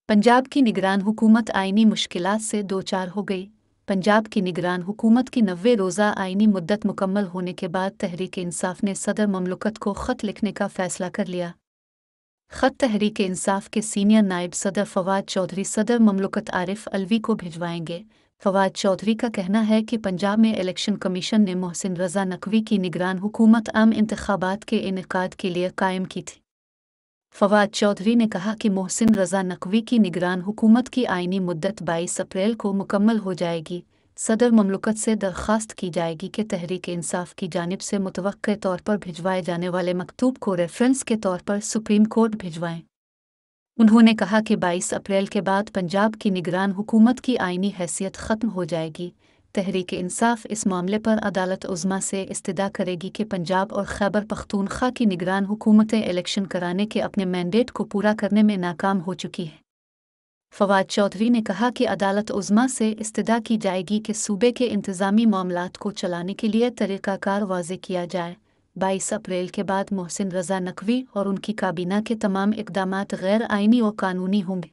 पंजाब की निगरान हुकूमत आइनी मुश्किलात से दो चार हो गई। पंजाब की निगरान हुकूमत की 90 रोज़ा आइनी मुद्दत मुकम्मल होने के बाद तहरीक इंसाफ ने सदर ममलकत को ख़त लिखने का फ़ैसला कर लिया। ख़त तहरीक इंसाफ के सीनियर नायब सदर फवाद चौधरी सदर ममलकत आरिफ अलवी को भिजवाएंगे। फवाद चौधरी का कहना है कि पंजाब में इलेक्शन कमीशन ने मोहसिन रज़ा नकवी की निगरान हुकूमत आम इंतखाबात के इनेकाद के लिए कायम की थी। फवाद चौधरी ने कहा कि मोहसिन रज़ा नकवी की निगरान हुकूमत की आइनी मुद्दत 22 अप्रैल को मुकम्मल हो जाएगी। सदर ममलकत से दरख्वास्त की जाएगी कि तहरीक इंसाफ की जानिब से मुतवक्के तौर पर भिजवाए जाने वाले मकतूब को रेफरेंस के तौर पर सुप्रीम कोर्ट भिजवाएं। उन्होंने कहा कि 22 अप्रैल के बाद पंजाब की निगरान हुकूमत की आइनी हैसियत ख़त्म हो जाएगी। तहरीक इंसाफ इस मामले पर अदालत उज़्मा से इस्तदा करेगी कि पंजाब और खैबर पख्तूनख्वा की निगरान हुकूमतें इलेक्शन कराने के अपने मैंडेट को पूरा करने में नाकाम हो चुकी हैं। फवाद चौधरी ने कहा कि अदालत उज़्मा से इस्तदा की जाएगी कि सूबे के इंतज़ामी मामलात को चलाने के लिए तरीक़ाकार वाज़े किया जाए। 22 अप्रैल के बाद मोहसिन रज़ा नकवी और उनकी काबीना के तमाम इक़दामात गैर आइनी और कानूनी होंगे।